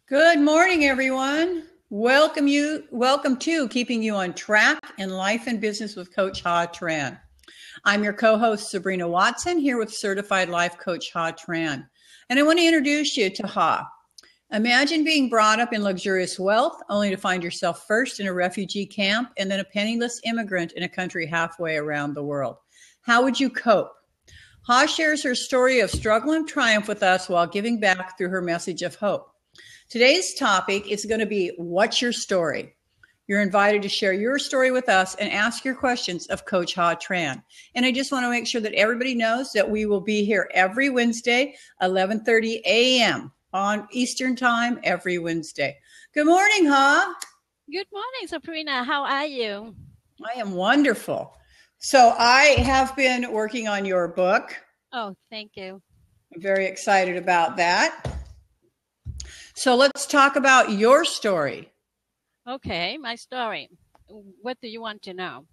Good morning, everyone. Welcome to Keeping You on Track in Life and Business with Coach Ha Tran. I'm your co-host, Sabrina Watson, here with Certified Life Coach Ha Tran. And I want to introduce you to Ha. Imagine being brought up in luxurious wealth, only to find yourself first in a refugee camp and then a penniless immigrant in a country halfway around the world. How would you cope? Ha shares her story of struggle and triumph with us while giving back through her message of hope. Today's topic is going to be, what's your story? You're invited to share your story with us and ask your questions of Coach Ha Tran. And I just want to make sure that everybody knows that we will be here every Wednesday, 11:30 a.m. on Eastern Time every Wednesday. Good morning, Ha. Good morning, Sabrina. How are you? I am wonderful. So I have been working on your book. Oh, thank you. I'm very excited about that. So let's talk about your story. Okay, my story. What do you want to know?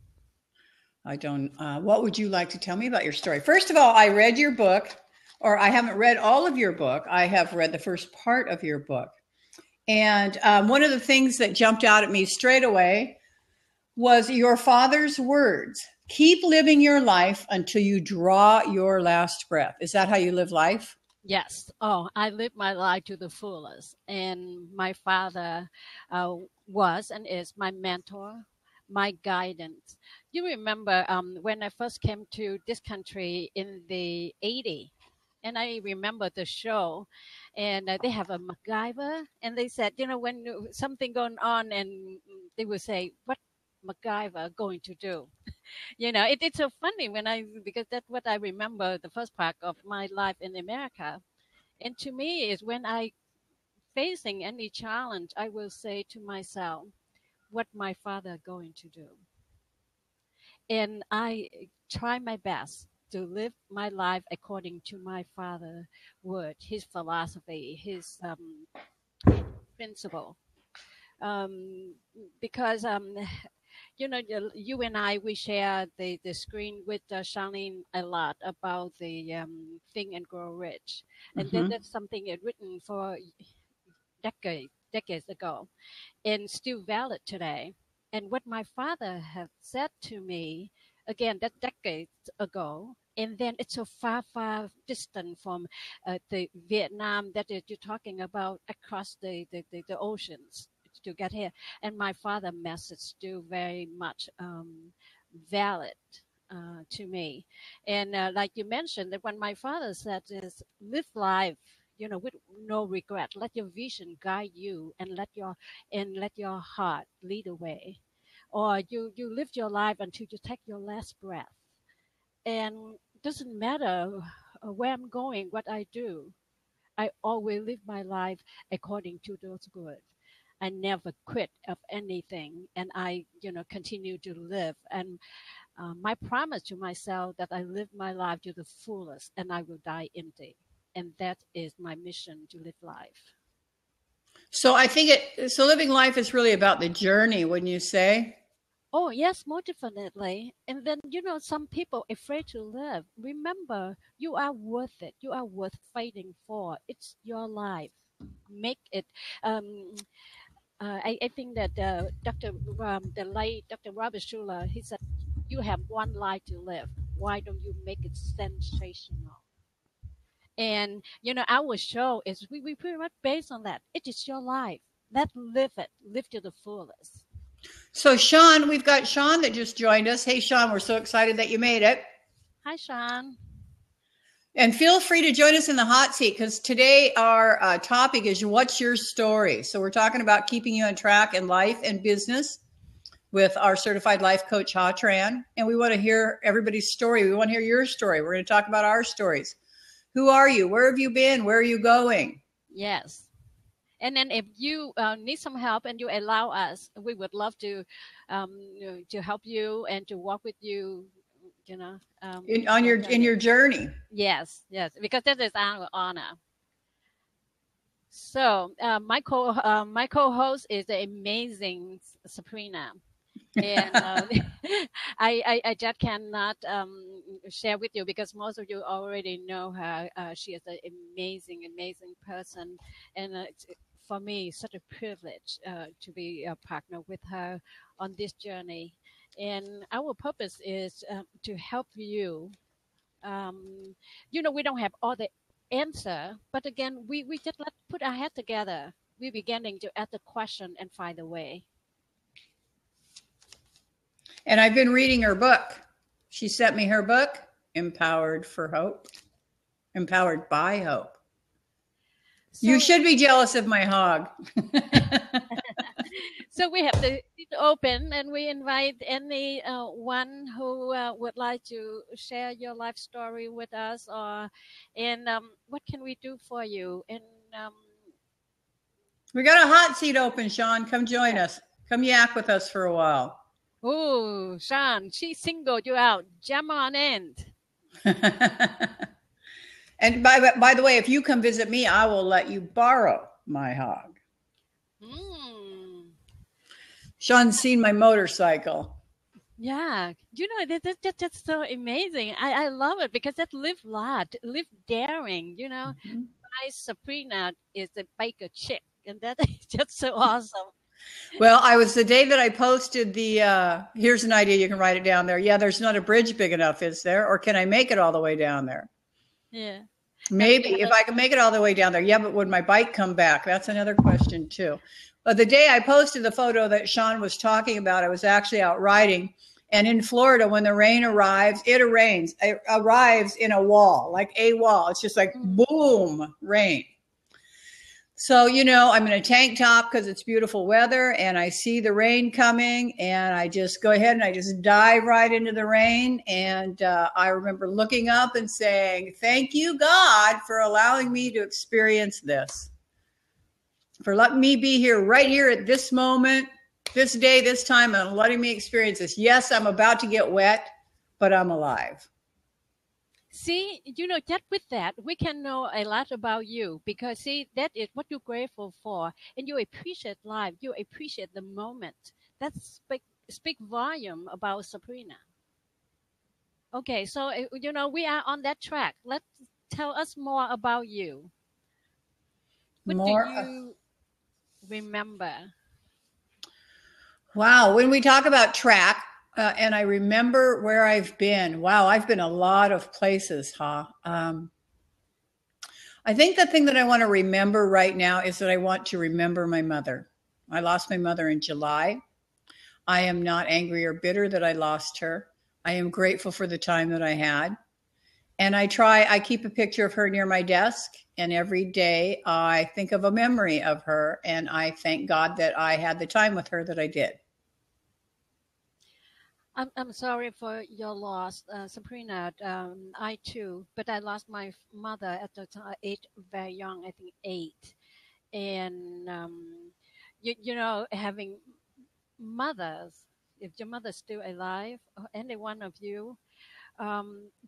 What would you like to tell me about your story? First of all, I read your book, or I haven't read all of your book. I have read the first part of your book. And one of the things that jumped out at me straight away was your father's words. Keep living your life until you draw your last breath. Is that how you live life? Yes. Oh, I live my life to the fullest. And my father was and is my mentor, my guidance. You remember when I first came to this country in the 80s, and I remember the show, and they have a MacGyver, and they said, when something going on, and they would say, what MacGyver going to do? It's so funny because that's what I remember the first part of my life in America. And to me is when I facing any challenge, I will say to myself, what my father going to do? And I try my best to live my life according to my father's word, his philosophy, his principle. Because you and I, we share the screen with Charlene a lot about the Think and Grow Rich. And then that's something it written for decades ago and still valid today. And what my father had said to me, again, that decades ago, and then it's so far, far distant from the Vietnam that you're talking about across the oceans to get here. And my father's message still very much valid to me. And like you mentioned, that when my father said is live life, with no regret. Let your vision guide you, and let your heart lead the way. Or you live your life until you take your last breath. And it doesn't matter where I'm going, what I do. I always live my life according to those words. I never quit of anything, and I, continue to live. And my promise to myself that I live my life to the fullest, and I will die empty. And that is my mission to live life. So I think living life is really about the journey, wouldn't you say? Oh, yes, more definitely. And then, some people afraid to live. Remember, you are worth it. You are worth fighting for. It's your life. Make it. I think that the late Dr. Robert Schuller, he said, you have one life to live. Why don't you make it sensational? And, our show is, we pretty much based on that. It is your life. Let's live it. Live to the fullest. So Sean, we've got Sean that just joined us. Hey, Sean, we're so excited that you made it. Hi, Sean. And feel free to join us in the hot seat, because today our topic is, what's your story? So we're talking about keeping you on track in life and business with our certified life coach, Ha Tran. And we want to hear everybody's story. We want to hear your story. We're going to talk about our stories. Who are you? Where have you been? Where are you going? Yes. And then if you need some help and you allow us, we would love to help you and to walk with you, in your journey. Yes, because that is our honor. So my co-host is the amazing Sabrina. And I just cannot share with you because most of you already know her. She is an amazing person, and for me such a privilege to be a partner with her on this journey. And our purpose is to help you. We don't have all the answer, but again, we just let put our head together. We're beginning to ask the question and find a way. And I've been reading her book. She sent me her book, Empowered for Hope, Empowered by Hope. So, you should be jealous of my hog. So we have the open, and we invite any one who would like to share your life story with us, and what can we do for you? And we got a hot seat open, Sean. Come join us. Come yak with us for a while. Oh, Sean, she singled you out. Jump on in. And by the way, if you come visit me, I will let you borrow my hog. Sean's seen my motorcycle. Yeah, that's so amazing. I love it because that live daring. My Sabrina is a baker chick, and that is just so awesome. Well, I was the day that I posted the, here's an idea, you can write it down there. Yeah, there's not a bridge big enough, is there? Or can I make it all the way down there? Yeah. Maybe if I can make it all the way down there. Yeah, but would my bike come back? That's another question too. But the day I posted the photo that Sean was talking about, I was actually out riding. And in Florida, when the rain arrives, it arrives in a wall, like a wall. It's just like boom, rain. So, I'm in a tank top because it's beautiful weather, and I see the rain coming, and I just go ahead and I just dive right into the rain. And I remember looking up and saying, thank you, God, for allowing me to experience this, for letting me be here right here at this moment, this day, this time, and letting me experience this. Yes, I'm about to get wet, but I'm alive. See, just with that, we can know a lot about you because, see, that is what you're grateful for. And you appreciate life. You appreciate the moment. That's speak volume about Sabrina. Okay, so, we are on that track. Let's tell us more about you. What do you remember? Wow, when we talk about track, and I remember where I've been. Wow, I've been a lot of places, I think the thing that I want to remember right now is that I want to remember my mother. I lost my mother in July. I am not angry or bitter that I lost her. I am grateful for the time that I had. And I keep a picture of her near my desk. And every day I think of a memory of her. And I thank God that I had the time with her that I did. I'm sorry for your loss, Sabrina. I too, but I lost my mother at the age very young, I think 8. And having mothers, if your mother's still alive, or any one of you,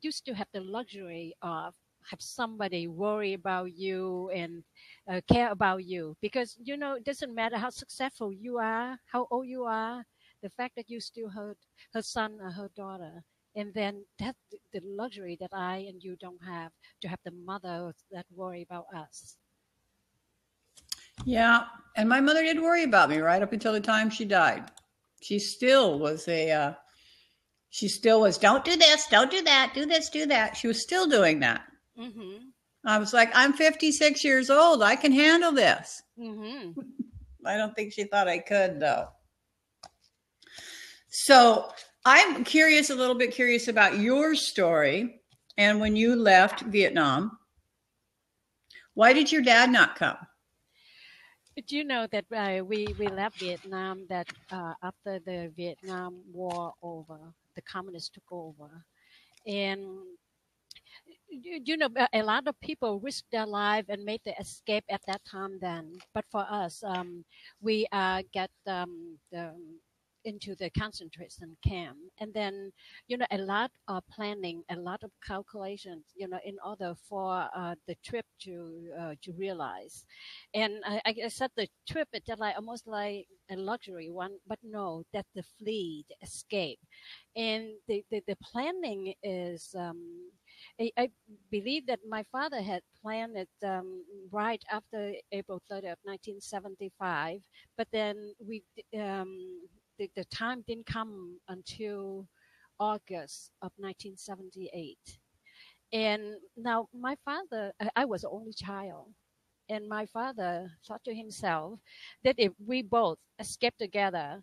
you still have the luxury of have somebody worry about you and care about you, because it doesn't matter how successful you are, how old you are. The fact that you still her son or her daughter, and then that's the luxury that I and you don't have, to have the mother that worry about us. Yeah, and my mother did worry about me right up until the time she died. She still was don't do this, don't do that, do this, do that. She was still doing that. Mm-hmm. I was like, I'm 56 years old. I can handle this. Mm-hmm. I don't think she thought I could, though. So I'm a little bit curious about your story. And when you left Vietnam, why did your dad not come? But you know that we left Vietnam that after the Vietnam War over, the communists took over. And a lot of people risked their life and made the escape at that time then. But for us, we get into the concentration camp, and then a lot of planning, a lot of calculations, in order for the trip to realize. And I said the trip is like almost like a luxury one, but no, that's the flee, the escape. And the planning is I believe that my father had planned it right after April 30th of 1975, but then the time didn't come until August of 1978. And now my father, I was the only child. And my father thought to himself that if we both escape together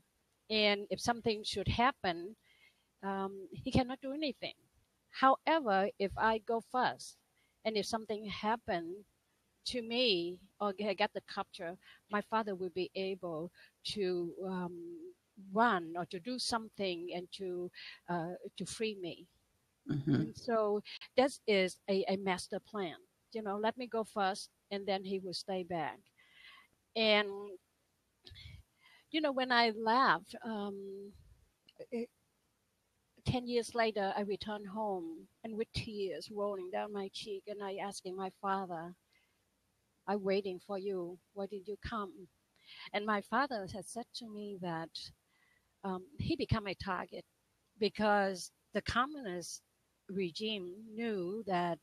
and if something should happen, he cannot do anything. However, if I go first and if something happened to me or I get the capture, my father will be able to run or to do something and to free me. Mm-hmm. And so this is a master plan. Let me go first and then he will stay back. And, when I left, 10 years later, I returned home and with tears rolling down my cheek, and I asking my father, I'm waiting for you. Why did you come? And my father had said to me that he became a target because the communist regime knew that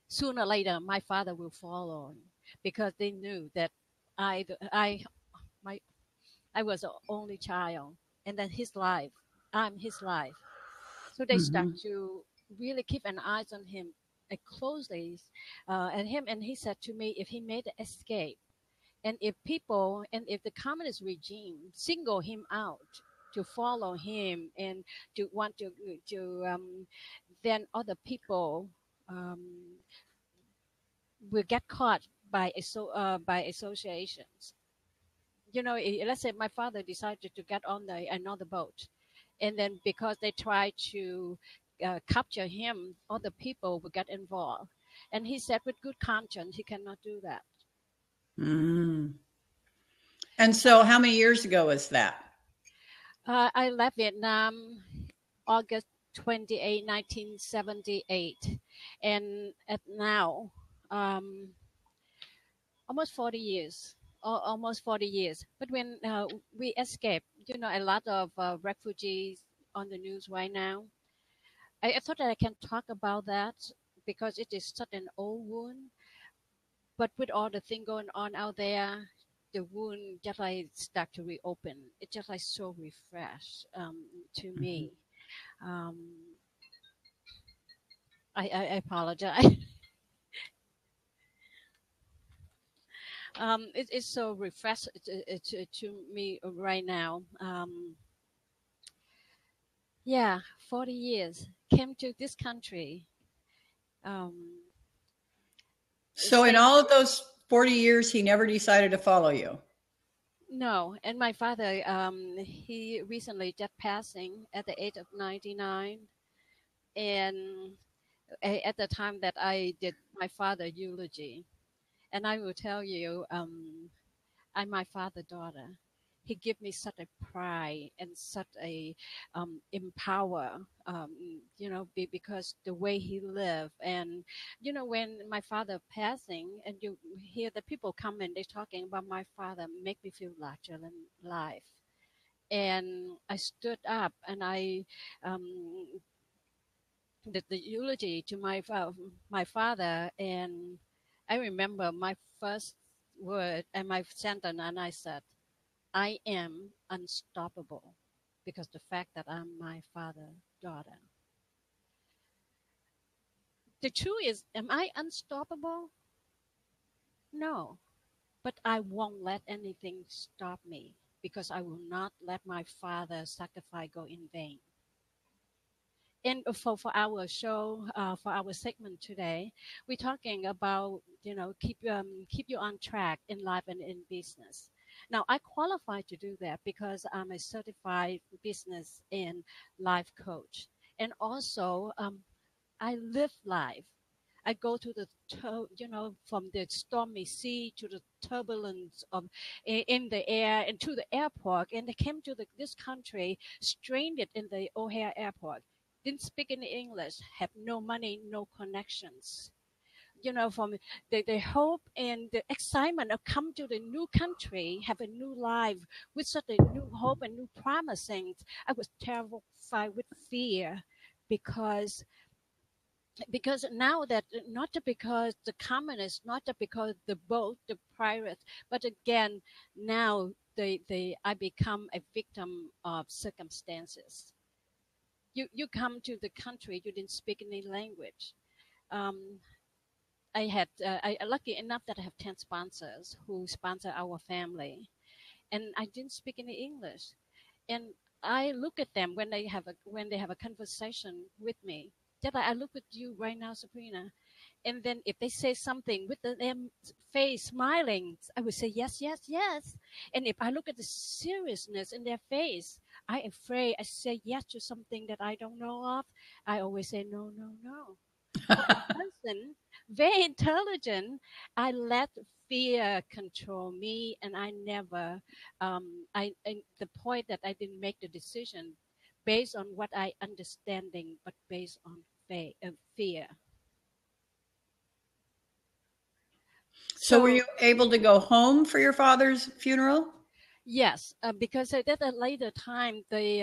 sooner or later my father will follow because they knew that I, I, my, I was the only child, and then I'm his life. So they start Mm-hmm. to really keep an eye on him closely, at him. And he said to me, if he made the escape, and if the communist regime single him out to follow him and to want to then other people um, will get caught by associations. Let's say my father decided to get on another boat, and then because they try to capture him, other people will get involved. And he said, with good conscience, he cannot do that. Mm. And so, how many years ago was that? I left Vietnam August 28, 1978, and at now, um, almost 40 years. Almost 40 years. But when we escaped, a lot of refugees on the news right now. I thought that I can talk about that because it is such an old wound. But with all the thing going on out there, the wound just like start to reopen. It's just like so refreshed to Mm-hmm. me. Um, I apologize. It's so refreshed to me right now. Yeah, 40 years. Came to this country. Um, So, in stayed all of those 40 years, he never decided to follow you. No, and my father, he recently just passing at the age of 99. And at the time that I did my father eulogy, and I will tell you, I'm my father's daughter. He gave me such a pride and such a empower, because the way he lived. And when my father passing, and you hear the people come and they're talking about my father, make me feel larger than life. And I stood up and I um, did the eulogy to my father, and I remember my first word and my sentence, and I said, I am unstoppable because the fact that I'm my father's daughter. The truth is, am I unstoppable? No, but I won't let anything stop me because I will not let my father's sacrifice go in vain. And for our show, for our segment today, we're talking about keep you on track in life and in business. Now, I qualify to do that because I'm a certified business and life coach, and also I live life. I go to from the stormy sea to the turbulence of in the air and to the airport. And they came to this country, stranded in the O'Hare airport, didn't speak any English, have no money, no connections. From the hope and the excitement of come to the new country, have a new life with such a new hope and new promising. I was terrified with fear because because now that not because the communists, not because the boat, the pirates, but again now they I become a victim of circumstances. You come to the country, you didn't speak any language. Um, I had I lucky enough that I have 10 sponsors who sponsor our family, and I didn't speak any English. And I look at them when they have a conversation with me. Just like I look at you right now, Sabrina, and then if they say something with them face smiling, I would say yes, yes, yes. And if I look at the seriousness in their face, I afraid I say yes to something that I don't know of. I always say no, no, no. Person, very intelligent. I let fear control me, and I never. The point that I didn't make the decision based on what I understanding, but based on fear. So were you able to go home for your father's funeral? Yes, because at a later time, the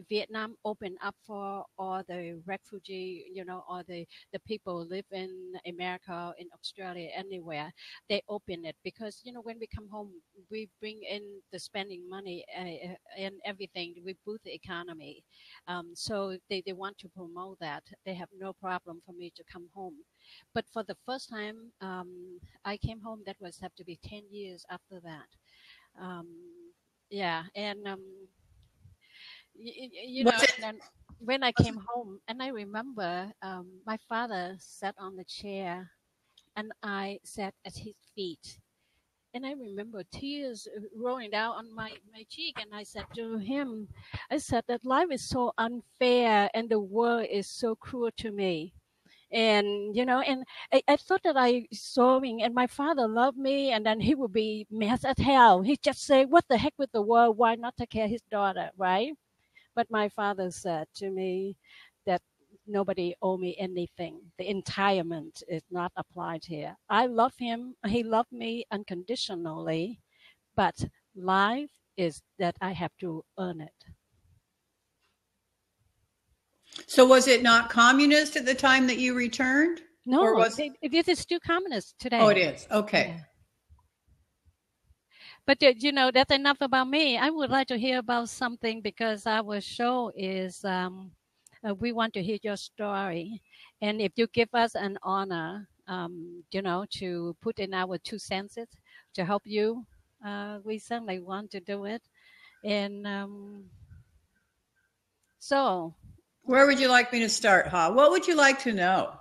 Vietnam opened up for all the refugee, all the people who live in America, in Australia, anywhere. They open it because, when we come home, we bring in the spending money and everything. We boost the economy. So they want to promote that. They have no problem for me to come home. But for the first time, I came home, that was have to be 10 years after that. Um, yeah, and Was it and then when I came home, and I remember my father sat on the chair, and I sat at his feet, and I remember tears rolling down on my cheek, and I said to him, I said that life is so unfair, and the world is so cruel to me. And and I thought that I sewing, and my father loved me, and then he would be mad as hell. He just say, what the heck with the world, why not take care of his daughter, right? But my father said to me that nobody owe me anything, the entitlement is not applied here. I love him, he loved me unconditionally, but life is that I have to earn it. so was it not communist at the time that you returned? Or No, was it is still communist today. Oh, it is. Okay. Yeah. But that's enough about me. I would like to hear about something because our show is we want to hear your story, and if you give us an honor, to put in our 2 cents to help you, we certainly want to do it. And so, Where would you like me to start, Ha? What would you like to know?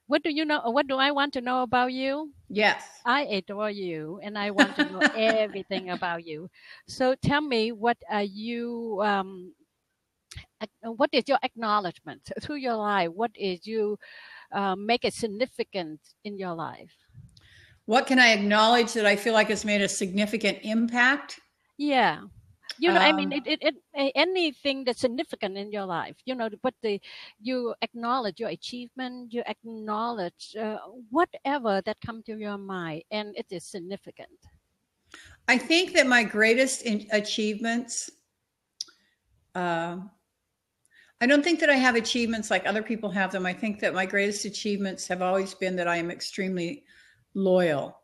what do you know? What do I want to know about you? Yes. I adore you, and I want to know everything about you. So tell me, what are you? What is your acknowledgement through your life? What is you make it significant in your life? What can I acknowledge that I feel like has made a significant impact? Yeah. I mean, Um, anything that's significant in your life, but you acknowledge your achievement, you acknowledge whatever that comes to your mind, and it is significant. I think that my greatest achievements, I don't think that I have achievements like other people have them. I think that my greatest achievements have always been that I am extremely loyal.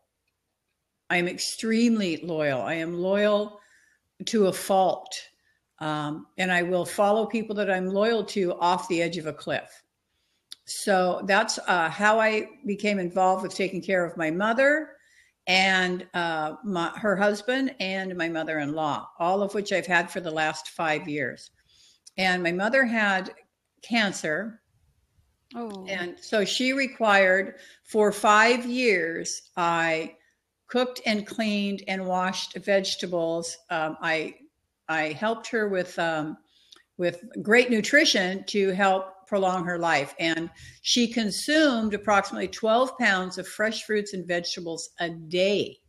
I am extremely loyal. I am loyal to a fault. And I will follow people that I'm loyal to off the edge of a cliff. So that's how I became involved with taking care of my mother and her husband and my mother-in-law, all of which I've had for the last 5 years. And my mother had cancer. Oh. And so she required, for 5 years, I cooked and cleaned and washed vegetables. I helped her with great nutrition to help prolong her life. And she consumed approximately 12 pounds of fresh fruits and vegetables a day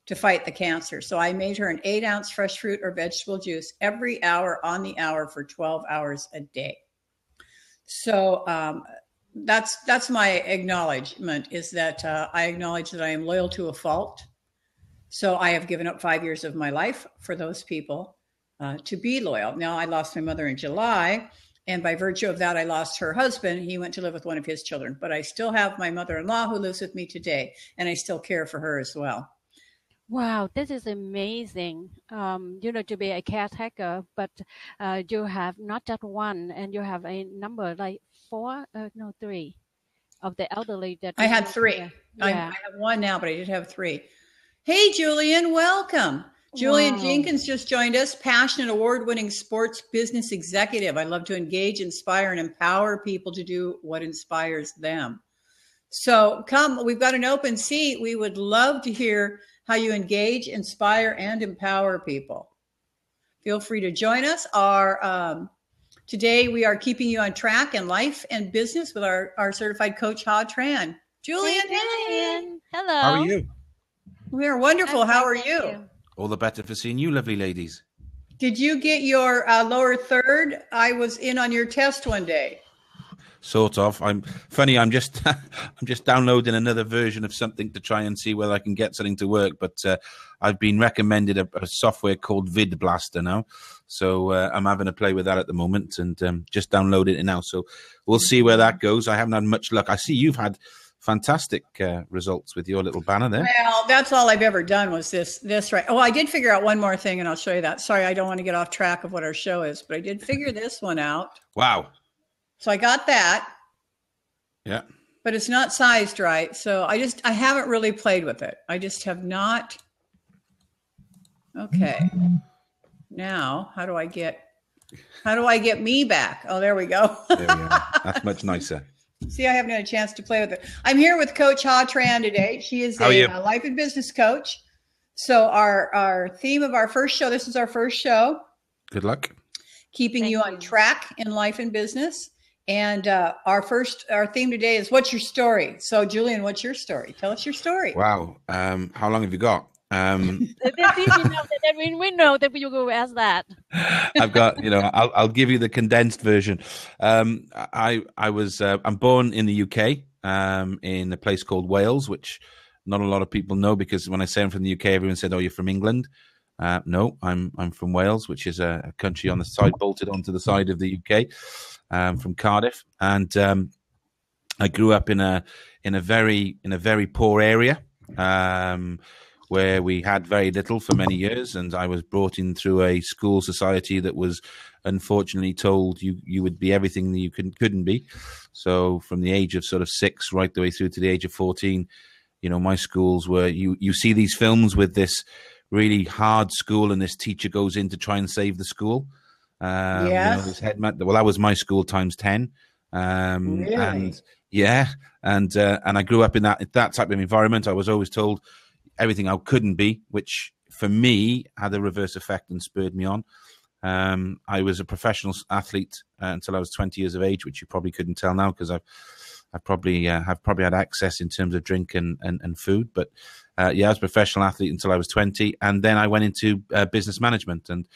to fight the cancer. So I made her an 8-ounce fresh fruit or vegetable juice every hour on the hour for 12 hours a day. So that's my acknowledgement, is that I acknowledge that I am loyal to a fault. So I have given up 5 years of my life for those people to be loyal. Now, I lost my mother in July, And by virtue of that, I lost her husband. He went to live with one of his children, but I still have my mother-in-law who lives with me today, and I still care for her as well. Wow, this is amazing. To be a caretaker, but you have not just one, and you have a number like three of the elderly that I had three. Yeah. I have one now, but I did have three. Hey, Julian, welcome. Julian Jenkins just joined us, passionate, award-winning sports business executive. I love to engage, inspire, and empower people to do what inspires them. So come, we've got an open seat. We would love to hear how you engage, inspire, and empower people. Feel free to join us. Today we are keeping you on track in life and business with our certified coach, Ha Tran. Julian, hey. Hello. How are you? We are wonderful. How are you? All the better for seeing you, lovely ladies. Did you get your lower third? I was in on your test one day. Sort of. I'm just downloading another version of something to try and see whether I can get something to work. But I've been recommended a software called Vid Blaster now, so I'm having a play with that at the moment and just downloading it now. So we'll see where that goes. I haven't had much luck. I see you've had fantastic results with your little banner there. Well, that's all I've ever done was this right. Oh, I did figure out one more thing, and I'll show you that. Sorry, I don't want to get off track of what our show is, but I did figure this one out. Wow. So I got that. Yeah. But it's not sized right. So I haven't really played with it. I just have not. Okay. Now, how do I get me back? Oh, there we go. There we are. That's much nicer. See, I haven't had a chance to play with it. I'm here with Coach Ha Tran today. She is a life and business coach. So our theme of our first show, this is our first show. Good luck. Keeping you on track in life and business. And our theme today is what's your story? So Julian, what's your story? Tell us your story. Wow. How long have you got? We know that you go ask that. I've got, I'll give you the condensed version. I'm born in the UK, in a place called Wales, which not a lot of people know because when I say I'm from the UK, everyone said, "Oh, you're from England." No, I'm from Wales, which is a country on the side, bolted onto the side of the UK, from Cardiff, and I grew up in a very poor area, where we had very little for many years, and I was brought in through a school society that was unfortunately told you would be everything that you couldn't be. So from the age of sort of 6 right the way through to the age of 14, my schools were you see these films with this really hard school and this teacher goes in to try and save the school. This well, that was my school times 10. Really? And I grew up in that type of environment. I was always told everything I couldn't be, which for me had a reverse effect and spurred me on. I was a professional athlete until I was 20 years of age, which you probably couldn't tell now because I've probably had access in terms of drink and food. But I was a professional athlete until I was 20, and then I went into business management, and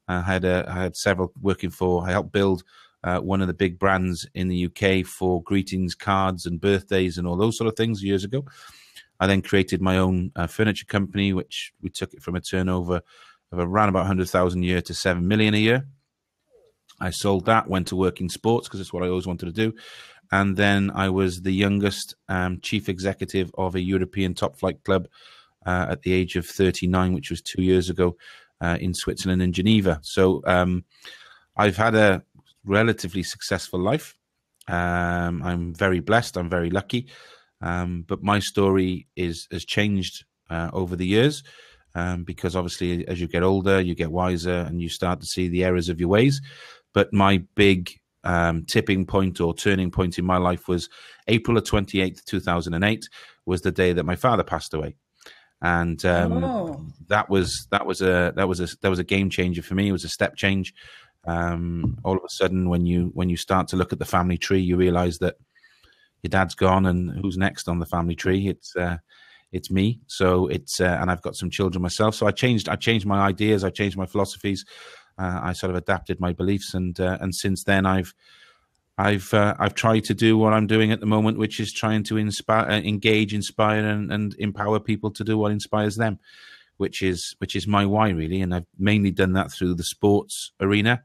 I had several working for. I helped build one of the big brands in the UK for greetings cards and birthdays and all those sort of things years ago. I then created my own furniture company, which we took it from a turnover of around about 100,000 a year to 7 million a year. I sold that, went to work in sports because it's what I always wanted to do. And then I was the youngest chief executive of a European top flight club at the age of 39, which was 2 years ago in Switzerland in Geneva. So I've had a relatively successful life. I'm very blessed. I'm very lucky. But my story has changed over the years because obviously as you get older, you get wiser and you start to see the errors of your ways. But my big tipping point or turning point in my life was April 28th, 2008 was the day that my father passed away. And that was a game changer for me. It was a step change. All of a sudden, when you start to look at the family tree, you realize that your dad's gone, and who's next on the family tree? It's me. So and I've got some children myself. So I changed my ideas. I changed my philosophies. I sort of adapted my beliefs, and since then I've tried to do what I'm doing at the moment, which is trying to engage, inspire, and empower people to do what inspires them, which is my why really. And I've mainly done that through the sports arena.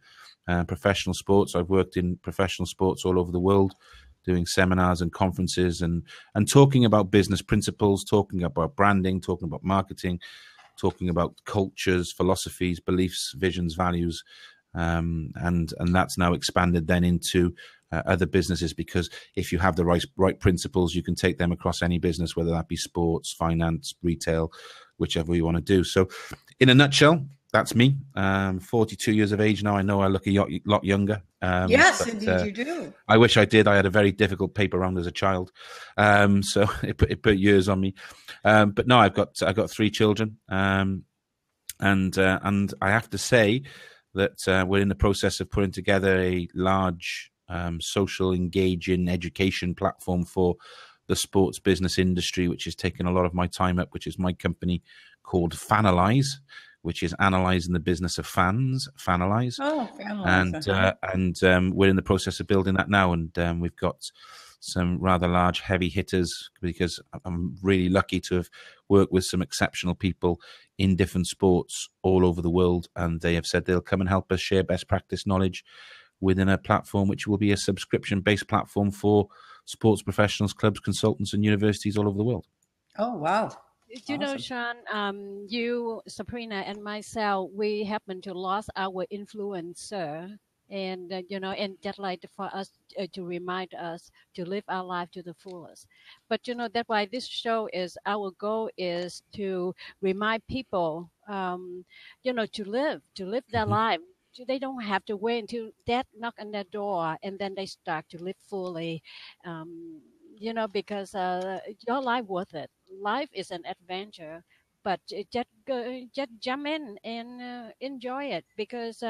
professional sports. I've worked in professional sports all over the world, doing seminars and conferences and talking about business principles, talking about branding, talking about marketing, talking about cultures, philosophies, beliefs, visions, values. And that's now expanded then into other businesses, because if you have the right principles, you can take them across any business, whether that be sports, finance, retail, whichever you want to do. So in a nutshell, that's me. 42 years of age now. I know I look a lot younger. Yes, indeed you do. I wish I did. I had a very difficult paper round as a child. So it put years on me. But no, I've got 3 children. And I have to say that we're in the process of putting together a large social engaging education platform for the sports business industry, which has taken a lot of my time up, which is my company called Fanalise, which is analysing the business of fans, Fanalise. Oh, Fanalise. And we're in the process of building that now. And we've got some rather large heavy hitters, because I'm really lucky to have worked with some exceptional people in different sports all over the world. And they have said they'll come and help us share best practice knowledge within a platform which will be a subscription-based platform for sports professionals, clubs, consultants, and universities all over the world. Oh, wow. You know, Sean, you, Sabrina, and myself, we happen to lost our influencer. And, and that like for us to remind us to live our life to the fullest. But, that's why this show is, our goal is to remind people, to live their life. They don't have to wait until death knock on their door and then they start to live fully, because your life worth it. Life is an adventure, but just jump in and enjoy it, because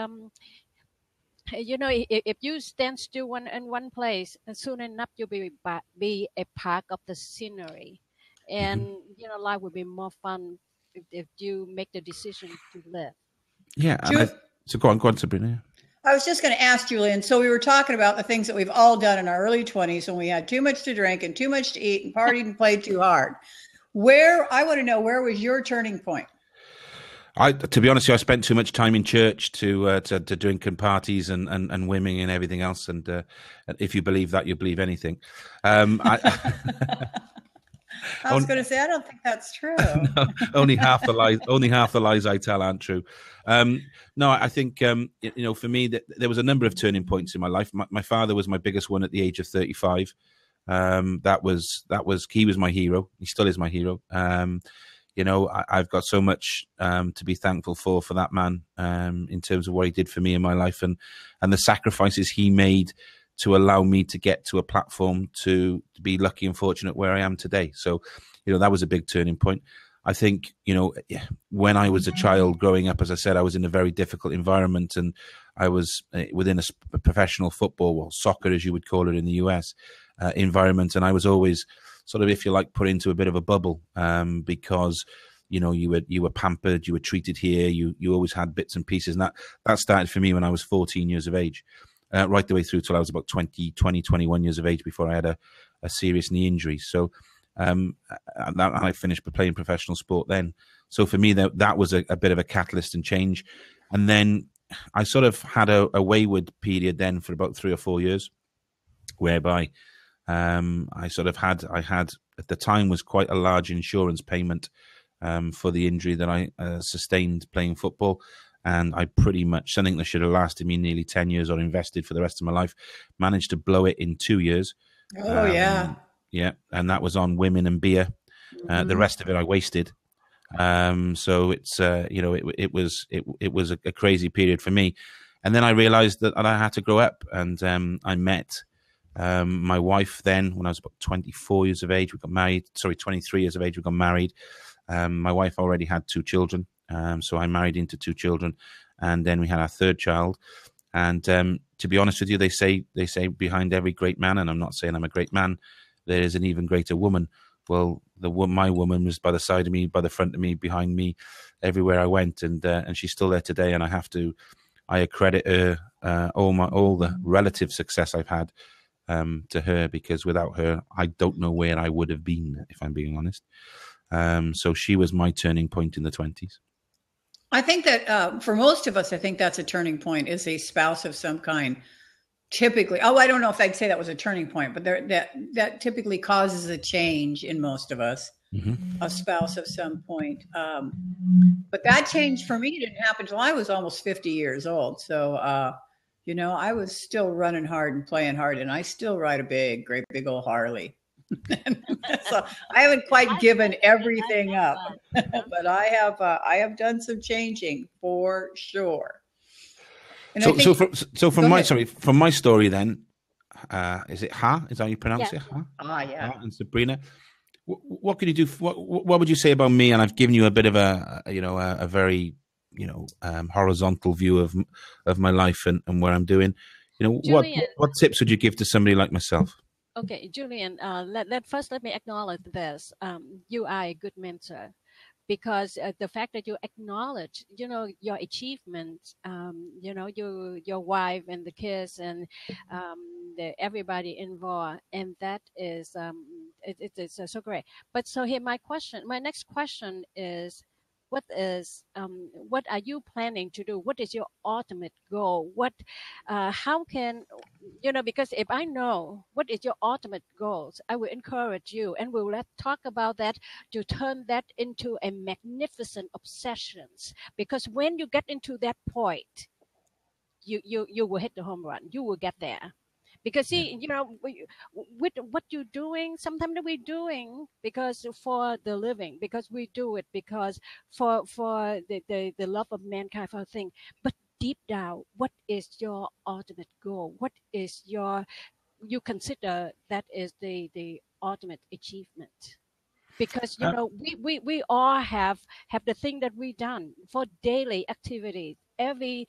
if you stand still in one place, soon enough you'll be a part of the scenery, and life will be more fun if you make the decision to live. Yeah, so go on, Sabrina. I was just going to ask Julian. So we were talking about the things that we've all done in our early 20s when we had too much to drink and too much to eat and partied and played too hard. I want to know, where was your turning point? To be honest with you, I spent too much time in church to drinking parties and women and everything else. And if you believe that, you believe anything. I was going to say, I don't think that's true. No, only half the lies I tell aren't true. No, I think for me, there was a number of turning points in my life. My father was my biggest one at the age of 35. He was my hero. He still is my hero. I've got so much to be thankful for that man, in terms of what he did for me in my life and the sacrifices he made to allow me to get to a platform to be lucky and fortunate where I am today. So, that was a big turning point. I think, when I was a child growing up, as I said, I was in a very difficult environment, and I was within a professional football, well, soccer, as you would call it in the US, environment. And I was always sort of, if you like, put into a bit of a bubble, because, you were pampered, you were treated here, you always had bits and pieces. And that started for me when I was 14 years of age, right the way through till I was about 21 years of age before I had a serious knee injury. So, and I finished playing professional sport then. So for me, that was a bit of a catalyst and change. And then I sort of had a wayward period then for about 3 or 4 years, whereby I had at the time was quite a large insurance payment for the injury that I sustained playing football. And I pretty much, something that should have lasted me nearly 10 years or invested for the rest of my life, managed to blow it in 2 years. Oh, yeah. Yeah, and that was on women and beer. The rest of it I wasted. So it's it was a crazy period for me. And then I realized that I had to grow up, and I met my wife then when I was about 24 years of age. We got married. 23 years of age. We got married. My wife already had 2 children, so I married into 2 children, and then we had our 3rd child. And to be honest with you, they say behind every great man, and I'm not saying I'm a great man, there is an even greater woman. Well, my woman was by the side of me, by the front of me, behind me, everywhere I went, and she's still there today. And I accredit her all the relative success I've had to her, because without her, I don't know where I would have been, if I'm being honest. So she was my turning point in the 20s. I think that for most of us, I think that's a turning point, is a spouse of some kind. Typically, I don't know if I'd say that was a turning point, but that typically causes a change in most of us, a spouse of some point. But that change for me didn't happen until I was almost 50 years old. So, I was still running hard and playing hard, and I still ride a great big old Harley. So I haven't quite given everything up, but I have done some changing for sure. And from my story then, is it Ha? Is that how you pronounce it? Ha? Yeah. Ha and Sabrina. What could you do? What would you say about me? And I've given you a bit of a very horizontal view of my life and what I'm doing. Julian, what tips would you give to somebody like myself? Okay, Julian. Let me acknowledge this. You are a good mentor, because the fact that you acknowledge, your achievements, your wife and the kids and everybody involved, and that is it's so great. But so here, my next question is, what are you planning to do? What is your ultimate goal? How can, because if I know what is your ultimate goals, I will encourage you, and let's talk about that, to turn that into a magnificent obsessions. Because when you get into that point, you will hit the home run. You will get there. Because see, with what you're doing, sometimes we're doing because for the living, because we do it because for the love of mankind, for a thing. But deep down, what is your ultimate goal? What is you consider that is the ultimate achievement? Because we all have the thing that we done for daily activities. Every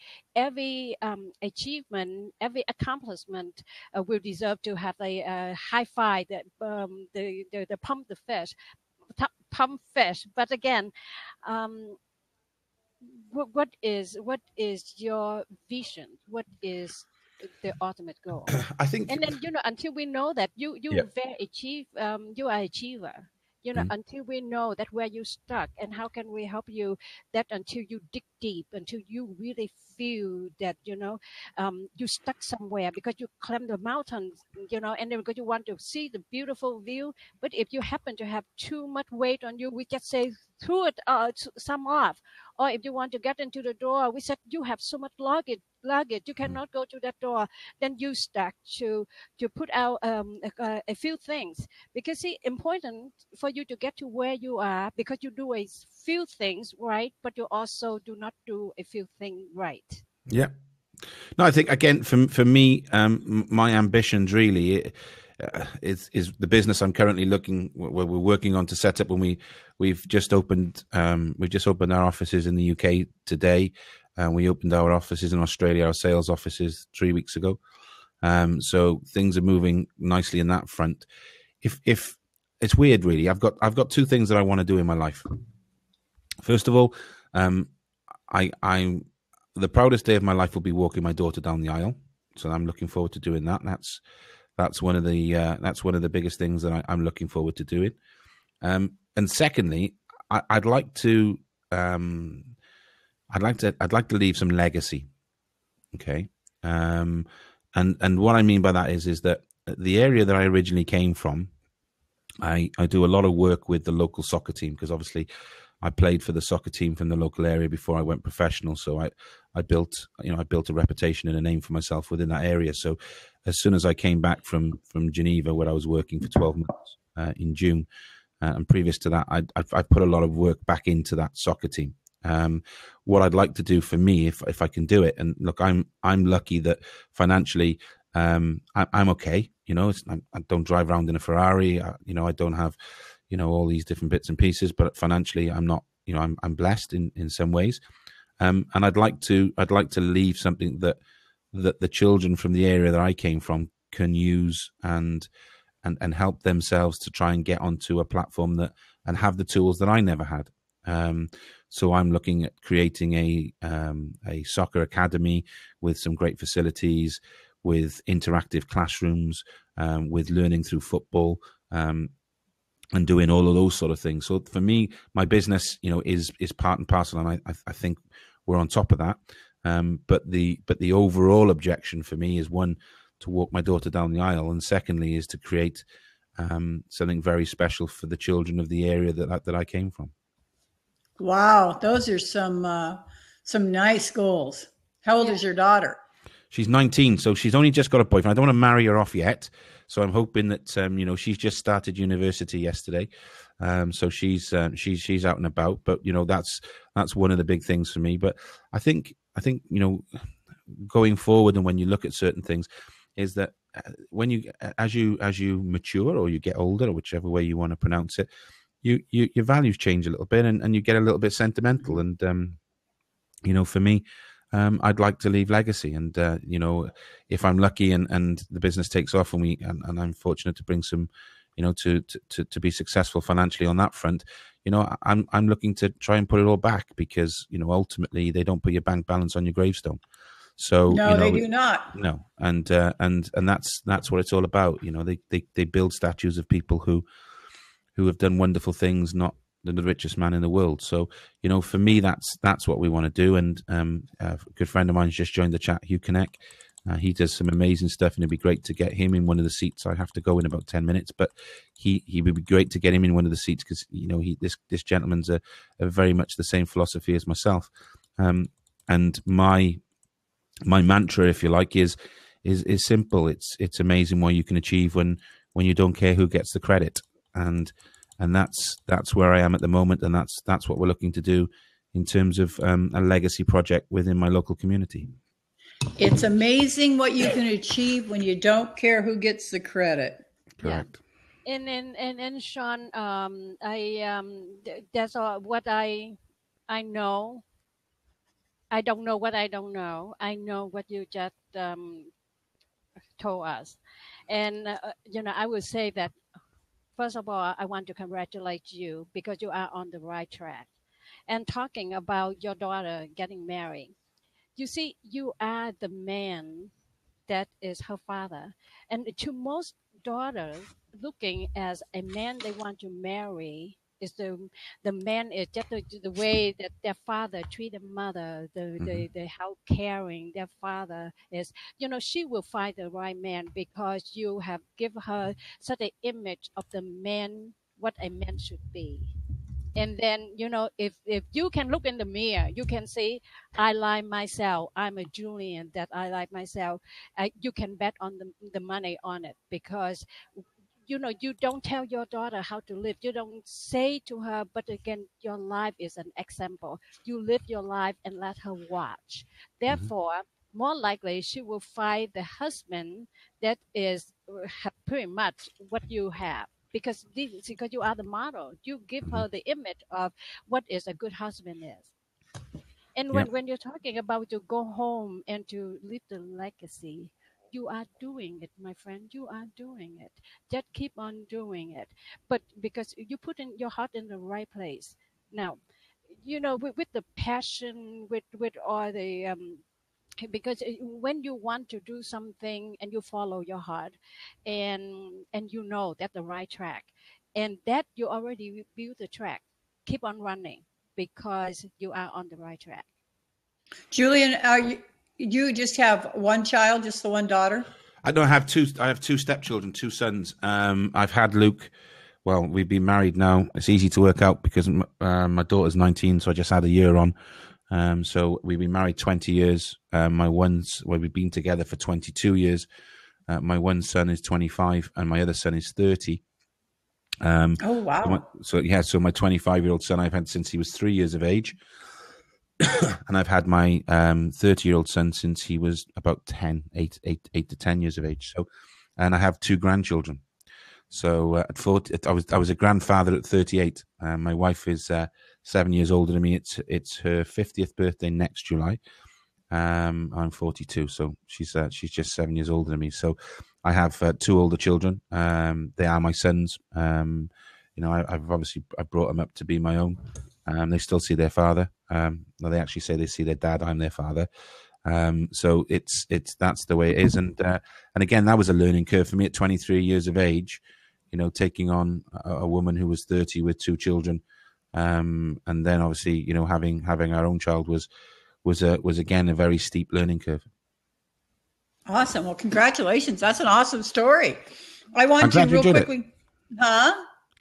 achievement, every accomplishment will deserve to have a high five, that the pump fish. But again, what is your vision? What is the ultimate goal? I think, and then until we know that you are achiever. Until we know that where you stuck, and how can we help you, that until you dig deep, until you really feel that, you stuck somewhere because you climbed the mountains, and then because you want to see the beautiful view. But if you happen to have too much weight on you, we just say, throw it some off. Or if you want to get into the door, we said, you have so much luggage, you cannot go to that door. Then you start to put out a few things. Because see, important for you to get to where you are, because you do a few things right, but you also do not do a few things right. Yeah. No, I think, again, for me, my ambitions really is the business I'm currently we're working on to set up. When we've just opened our offices in the UK today. We opened our offices in Australia, our sales offices, 3 weeks ago. So things are moving nicely in that front. If it's weird, really, I've got two things that I want to do in my life. First of all, I'm the proudest day of my life will be walking my daughter down the aisle. So I'm looking forward to doing that. That's one of the biggest things that I'm looking forward to doing. And secondly, I'd like to leave some legacy. Okay. And what I mean by that is that the area that I originally came from, I do a lot of work with the local soccer team, because obviously I played for the soccer team from the local area before I went professional. So I built a reputation and a name for myself within that area. So as soon as I came back from Geneva, where I was working for 12 months in June, and previous to that, I put a lot of work back into that soccer team. What I'd like to do for me, if I can do it, and look, I'm lucky that financially, I'm okay. I don't drive around in a Ferrari. I don't have, all these different bits and pieces, but financially, I'm not. I'm blessed in some ways, and I'd like to leave something that the children from the area that I came from can use and help themselves to try and get onto a platform and have the tools that I never had. So I'm looking at creating a soccer academy with some great facilities, with interactive classrooms, with learning through football. and doing all of those sort of things. So for me, my business, is part and parcel, and I think we're on top of that. But the overall objection for me is, one, to walk my daughter down the aisle, and secondly is to create something very special for the children of the area that I came from. Wow, those are some nice goals. How old is your daughter? She's 19, so she's only just got a boyfriend. I don't want to marry her off yet, so I'm hoping that she's just started university yesterday, so she's out and about. But that's one of the big things for me. But I think going forward, and when you look at certain things, is that when as you mature, or you get older, or whichever way you want to pronounce it, your values change a little bit, and you get a little bit sentimental. And for me, I'd like to leave legacy, and if I'm lucky and the business takes off, and I'm fortunate to bring some, to be successful financially on that front, I'm looking to try and put it all back, because ultimately they don't put your bank balance on your gravestone. So no, they do not. No, and that's what it's all about. They build statues of people who have done wonderful things, not the richest man in the world. So, for me, that's what we want to do. And a good friend of mine's just joined the chat, Hugh Connect. He does some amazing stuff, and it'd be great to get him in one of the seats. I have to go in about 10 minutes, but he would be great to get him in one of the seats, because this gentleman's a very much the same philosophy as myself. And my mantra, if you like, is simple. It's amazing what you can achieve when you don't care who gets the credit. And that's where I am at the moment, and that's what we're looking to do in terms of a legacy project within my local community. It's amazing what you can achieve when you don't care who gets the credit. Correct. Yeah. And Sean, that's what I know. I don't know what I don't know. I know what you just told us, and I would say that. First of all, I want to congratulate you, because you are on the right track. And talking about your daughter getting married, you see, you are the man that is her father. And to most daughters, looking as a man they want to marry is the man is just the way that their father treated mother, the how caring their father is. She will find the right man, because you have given her such an image of the man, what a man should be. And then, if you can look in the mirror, you can say, I like myself. I'm a Julian that I like myself. You can bet on the money on it, because you don't tell your daughter how to live. You don't say to her, but again, your life is an example. You live your life and let her watch. Therefore, more likely she will find the husband that is pretty much what you have. Because you are the model. You give her the image of what is a good husband is. And when you're talking about to go home and to leave the legacy, you are doing it, my friend. You are doing it. Just keep on doing it. But because you put in your heart in the right place. Now, with the passion, with all the because when you want to do something and you follow your heart, and that's the right track, and that you already built the track, keep on running, because you are on the right track. Julian, you just have one child, just the one daughter? I don't have two. I have two stepchildren, two sons. I've had Luke. Well, we've been married now. It's easy to work out, because my daughter's 19, so I just had a year on. So we've been married 20 years. We've been together for 22 years. My one son is 25, and my other son is 30. Oh, wow. So my 25-year-old son I've had since he was 3 years of age. And I've had my 30-year-old son since he was about 8 to 10 years of age. So, and I have two grandchildren. So at 40, I was a grandfather at 38. My wife is 7 years older than me. It's her 50th birthday next July. I'm 42, so she's just 7 years older than me. So I have two older children. They are my sons. I've obviously brought them up to be my own. They still see their father. They actually say they see their dad. I'm their father. So that's the way it is. And again, that was a learning curve for me at 23 years of age. taking on a woman who was 30 with 2 children, and then obviously having our own child was again a very steep learning curve. Awesome. Well, congratulations. That's an awesome story. I want to real quickly.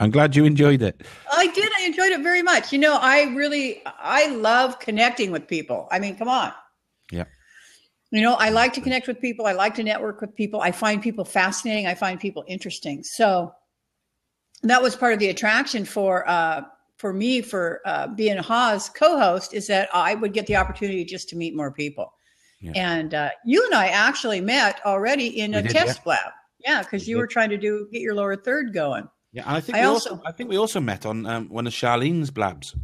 I'm glad you enjoyed it. I did. I enjoyed it very much. I love connecting with people. I mean, come on. Yeah. I like to connect with people. I like to network with people. I find people fascinating. I find people interesting. So that was part of the attraction for me for being Ha's co-host, is that I would get the opportunity just to meet more people. Yeah. And you and I actually met already in a test lab. Yeah, because you were trying to get your lower third going. Yeah, and I think we also met on one of Charlene's blabs.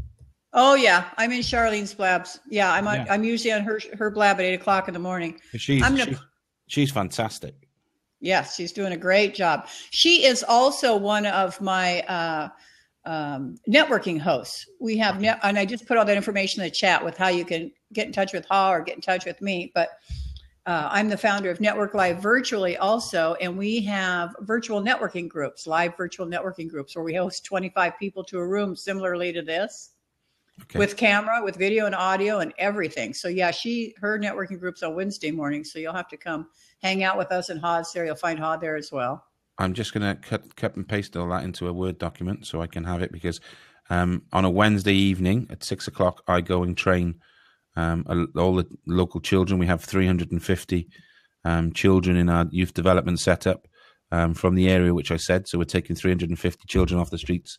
Oh yeah, I'm in Charlene's blabs. Yeah, I'm usually on her blab at 8:00 in the morning. She's fantastic. Yes, she's doing a great job. She is also one of my networking hosts. We have and I just put all that information in the chat with how you can get in touch with Ha or get in touch with me. But I'm the founder of Network Live Virtually also, and we have virtual networking groups, live virtual networking groups, where we host 25 people to a room similarly to this, with camera, with video and audio and everything. So yeah, her networking group's on Wednesday morning, so you'll have to come hang out with us in Ha's there. You'll find Ha there as well. I'm just going to cut and paste all that into a Word document so I can have it, because on a Wednesday evening at 6:00, I go and train all the local children. We have 350 children in our youth development setup from the area which I said. So we're taking 350 children off the streets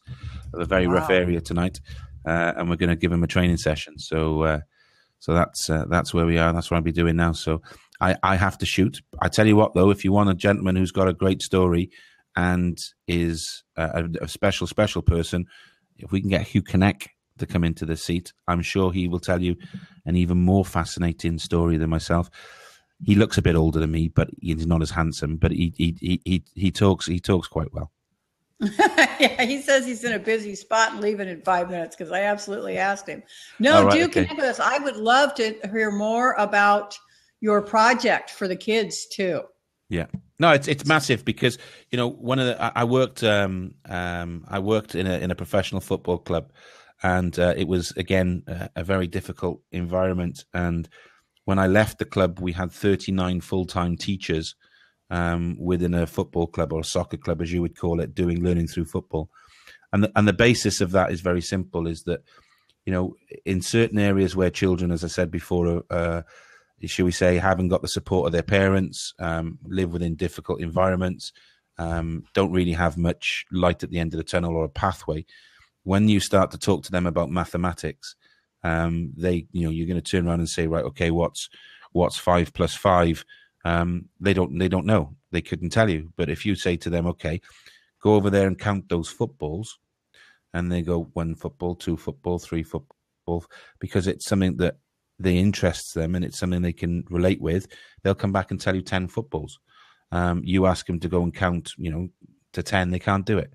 of a very rough area tonight, and we're going to give them a training session. So that's where we are. That's what I'll be doing now. So I have to shoot. I tell you what, though, if you want a gentleman who's got a great story and is a special person, if we can get Hugh Connect to come into the seat, I'm sure he will tell you an even more fascinating story than myself. He looks a bit older than me, but he's not as handsome. But he talks quite well. Yeah, he says he's in a busy spot and leaving in 5 minutes, because I absolutely asked him. No, connect with us. I would love to hear more about your project for the kids too. Yeah, no, it's massive, because I worked in a professional football club, and it was again a very difficult environment. And when I left the club, we had 39 full-time teachers within a football club, or a soccer club, as you would call it, learning through football. And the basis of that is very simple: is that in certain areas where children, as I said before, shall we say, haven't got the support of their parents, live within difficult environments, don't really have much light at the end of the tunnel or a pathway. When you start to talk to them about mathematics, you're going to turn around and say, right, okay, what's 5 plus 5? They don't know. They couldn't tell you. But if you say to them, okay, go over there and count those footballs, and they go 1 football, 2 football, 3 football, because it's something that they interests them and it's something they can relate with, they'll come back and tell you 10 footballs. You ask them to go and count, to 10, they can't do it.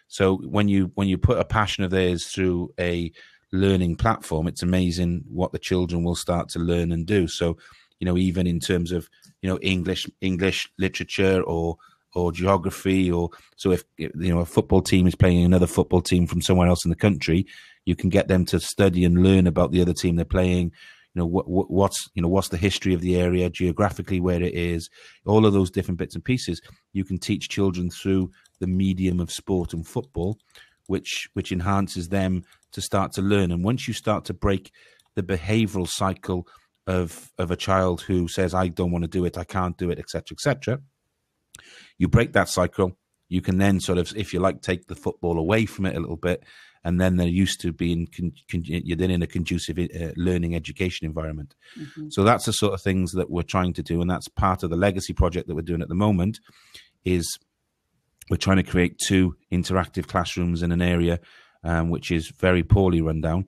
So when you put a passion of theirs through a learning platform, it's amazing what the children will start to learn and do. So, even in terms of, English literature or geography, or so if a football team is playing another football team from somewhere else in the country, you can get them to study and learn about the other team they're playing. What's the history of the area, geographically where it is, all of those different bits and pieces. You can teach children through the medium of sport and football, which enhances them to start to learn. And once you start to break the behavioral cycle of a child who says, I don't want to do it, I can't do it, etc., you break that cycle. You can then sort of, if you like, take the football away from it a little bit, and then they're used to being you're then in a conducive learning education environment. Mm-hmm. So that's the sort of things that we're trying to do, and that's part of the legacy project that we're doing at the moment. Is we're trying to create 2 interactive classrooms in an area which is very poorly run down,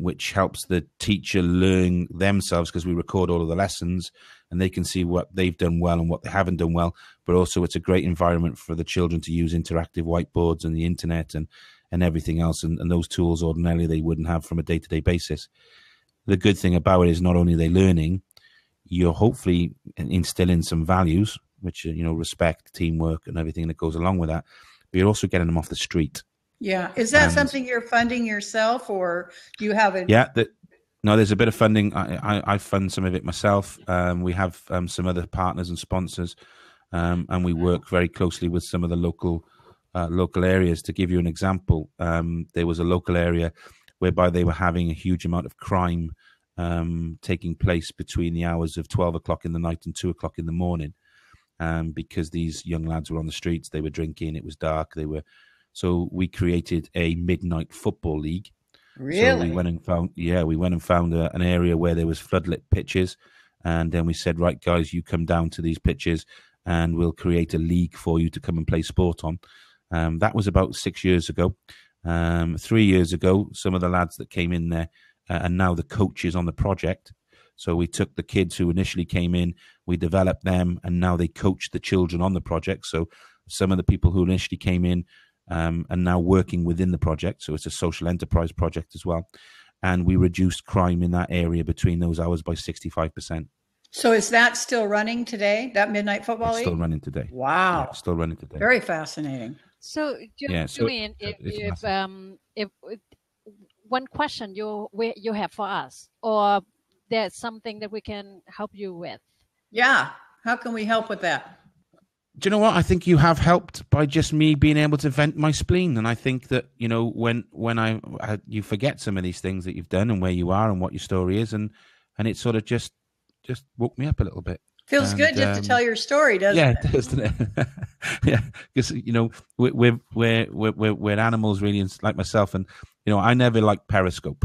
which helps the teacher learn themselves, because we record all of the lessons and they can see what they've done well and what they haven't done well. But also it's a great environment for the children to use interactive whiteboards and the internet and everything else, and those tools ordinarily they wouldn't have from a day-to-day basis. The good thing about it is not only are they learning, you're hopefully instilling some values, which are, respect, teamwork and everything that goes along with that. but you're also getting them off the street. Yeah. Is that something you're funding yourself, or do you have a... Yeah, no, there's a bit of funding. I fund some of it myself. We have some other partners and sponsors, and we work very closely with some of the local areas. To give you an example, there was a local area whereby they were having a huge amount of crime taking place between the hours of 12 o'clock in the night and 2 o'clock in the morning, because these young lads were on the streets. They were drinking. It was dark. So we created a midnight football league. Really? So we went and found an area where there was floodlit pitches, and then we said, right, guys, you come down to these pitches, and we'll create a league for you to come and play sport on. That was about 6 years ago. 3 years ago, some of the lads that came in there are now the coaches on the project. So we took the kids who initially came in, we developed them, and now they coach the children on the project. So some of the people who initially came in and now working within the project. So it's a social enterprise project as well. And we reduced crime in that area between those hours by 65%. So is that still running today, that midnight football league? Still running today. Wow. Yeah, still running today. Very fascinating. So, Julian, if one question you have for us, or there's something that we can help you with? Yeah. How can we help with that? Do you know what? I think you have helped by just me being able to vent my spleen. And I think that, when you forget some of these things that you've done and where you are and what your story is. And it sort of just woke me up a little bit. Feels good just to tell your story, doesn't it? Yeah, doesn't it? Yeah, because, we're animals really, like myself. And, I never liked Periscope.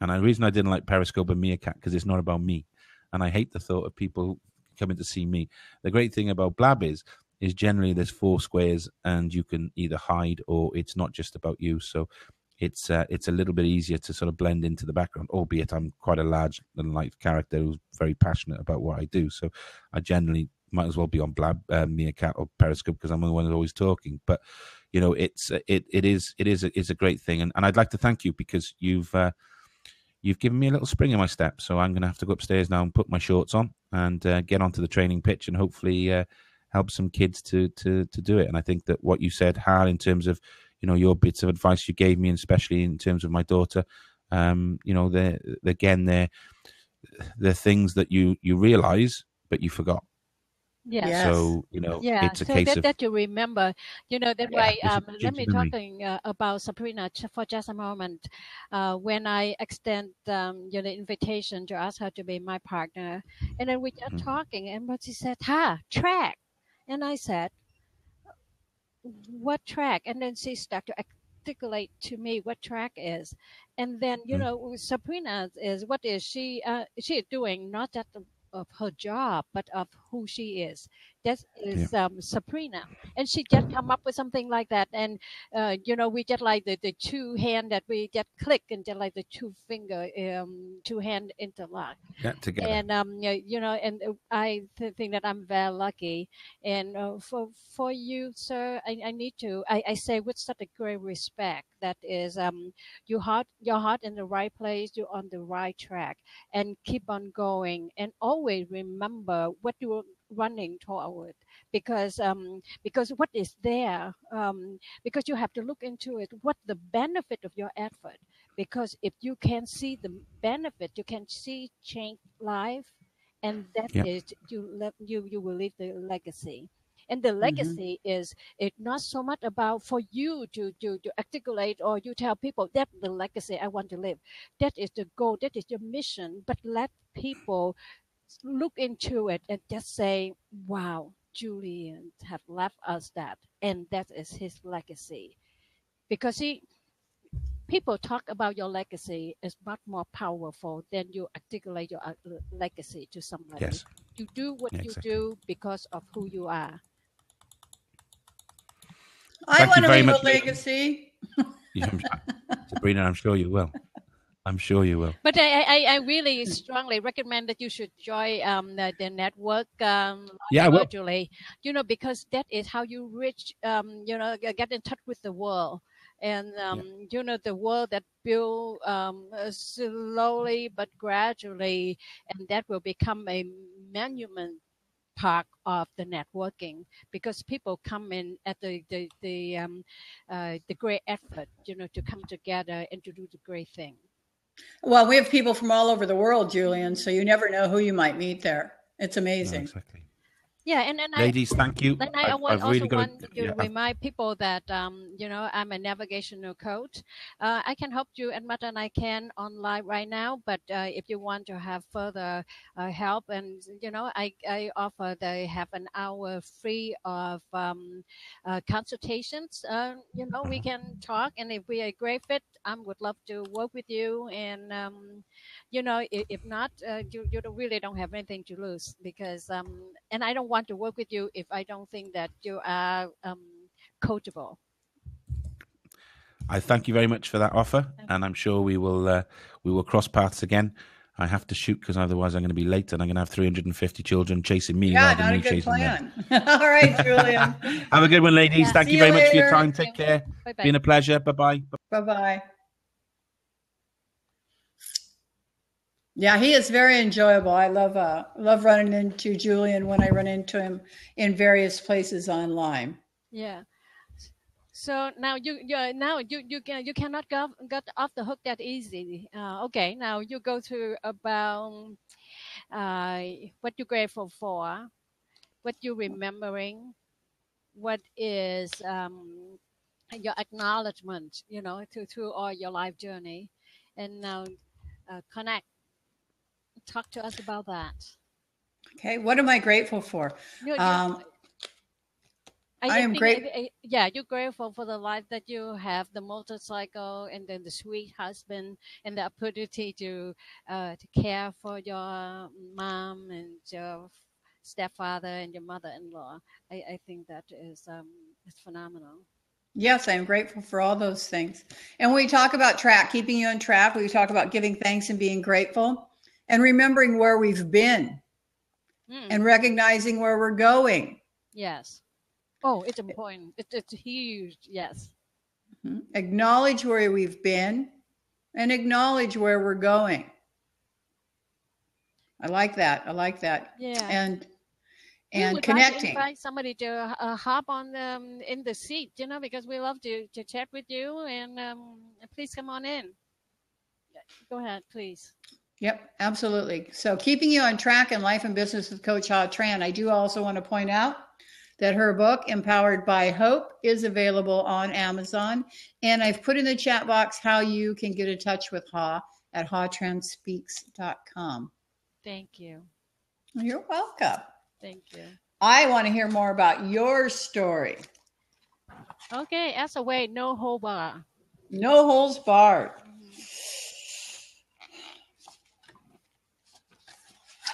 And the reason I didn't like Periscope and Meerkat, because it's not about me. And I hate the thought of people coming to see me. The great thing about Blab is generally there's 4 squares and you can either hide or it's not just about you. So it's a little bit easier to sort of blend into the background, albeit I'm quite a large than life character who's very passionate about what I do. So I generally might as well be on Blab, Meerkat or Periscope, because I'm the one who's always talking. But it is a great thing, and I'd like to thank you because you've given me a little spring in my step. So I'm going to have to go upstairs now and put my shorts on and get onto the training pitch and hopefully help some kids to do it. And I think that what you said, Hal, in terms of your bits of advice you gave me, and especially in terms of my daughter, they're things that you realize but you forgot. Yeah. So it's a case of that you remember. That way. Let me memory. talking about Sabrina for just a moment. When I extend the invitation to ask her to be my partner, and then we are talking, and what she said, track, and I said, what track? And then she started to articulate to me what track is, and then Sabrina is, what is she? She is doing not just of her job, but of who she is. That is Sabrina, and she just come up with something like that. And we just like the two hand that we just click, and just like the two finger, two hand interlock. Yeah, together. And and I think that I'm very lucky. And for you, sir, I need to. I say with such a great respect. That is, your heart in the right place. You're on the right track, and keep on going. And always remember what you're running toward, because what is there, because you have to look into it, what the benefit of your effort, because if you can see the benefit, you can see change life, and that is you will leave the legacy. And the legacy is it not so much about for you to articulate or you tell people that the legacy I want to live. That is the goal, that is your mission, but let people look into it and just say, wow, Julian have left us that, and that is his legacy. Because people talk about your legacy is much more powerful than you articulate your legacy to somebody. Yes. You do what you do because of who you are. I want to leave a legacy. Sabrina, I'm sure you will. But I really strongly recommend that you should join the network virtually, because that is how you reach, get in touch with the world. And, the world that build slowly but gradually, and that will become a monument part of the networking, because people come in at the great effort, to come together and to do the great thing. Well, we have people from all over the world, Julian, so you never know who you might meet there. It's amazing. No, exactly. Yeah, and ladies, thank you. Then I I've really want got to remind people that I'm a navigational coach. I can help you as much as I can online right now, but if you want to have further help, and I offer they have an hour free of consultations. We can talk, and if we are a great fit, I would love to work with you. And if not, you really don't have anything to lose, because and I don't want to work with you if I don't think that you are coachable. I thank you very much for that offer, and I'm sure we will cross paths again. I have to shoot because otherwise I'm going to be late, and I'm going to have 350 children chasing me. Yeah, rather not than a me good chasing plan. them. All right, Julian. Have a good one, ladies. Yeah. Thank See you very you much for your later. time. Take care. Bye-bye. Been a pleasure. Bye-bye. Bye-bye. Yeah, he is very enjoyable. I love running into Julian when I run into him in various places online. Yeah. So now you cannot get off the hook that easy. Okay, now you go through about what you're grateful for, what you're remembering, what is your acknowledgement, through all your life journey, and now connect. Talk to us about that. Okay, what am I grateful for? I am grateful. Yeah, you're grateful for the life that you have, the motorcycle, and then the sweet husband, and the opportunity to care for your mom and your stepfather and your mother-in-law. I think that is it's phenomenal. Yes, I am grateful for all those things. And we talk about keeping you on track. We talk about giving thanks and being grateful and remembering where we've been and recognizing where we're going. Yes. Oh, it's important. It's huge. Yes. Mm-hmm. Acknowledge where we've been and acknowledge where we're going. I like that. Yeah. And connecting. Like to invite somebody to hop on in the seat, because we love to chat with you, and please come on in. Go ahead, please. Yep, absolutely. So keeping you on track in life and business with Coach Ha Tran. I do also want to point out that her book, Empowered by Hope, is available on Amazon. And I've put in the chat box how you can get in touch with Ha at hatranspeaks.com. Thank you. You're welcome. Thank you. I want to hear more about your story. Okay, as a way, no hold bar. No holes barred.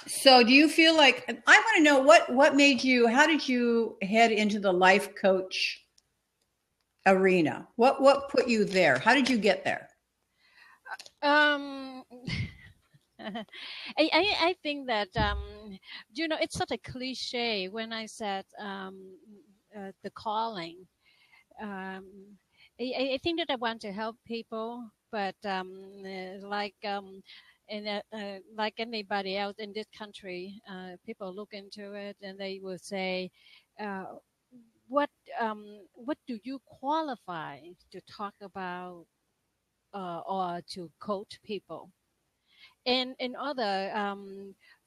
So do you feel like, I want to know what made you, how did you head into the life coach arena? What put you there? How did you get there? I think that, it's such a cliche when I said the calling. I think that I want to help people, but like anybody else in this country, people look into it and they will say, what do you qualify to talk about or to coach people? And in order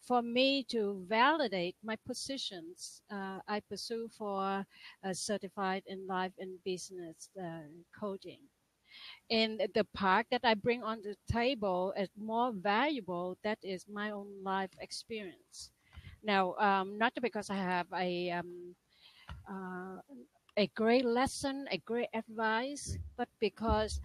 for me to validate my positions, I pursue for a certified in life and business coaching. And the part that I bring on the table is more valuable. That is my own life experience. Now, not because I have a great lesson, a great advice, but because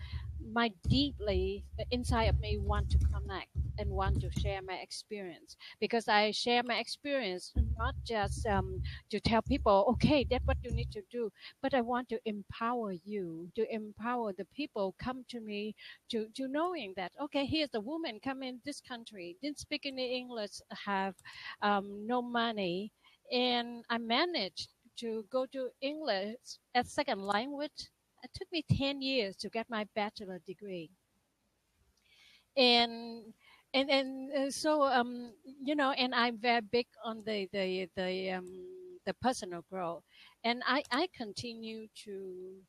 my deeply inside of me want to connect and want to share my experience, because I share my experience not just to tell people, okay, that's what you need to do, but I want to empower you, to empower the people come to me to knowing that, okay, here's a woman come in this country, didn't speak any English, have no money, and I managed to go to English as second language. It took me 10 years to get my bachelor degree. And So and I'm very big on the personal growth, and I continue to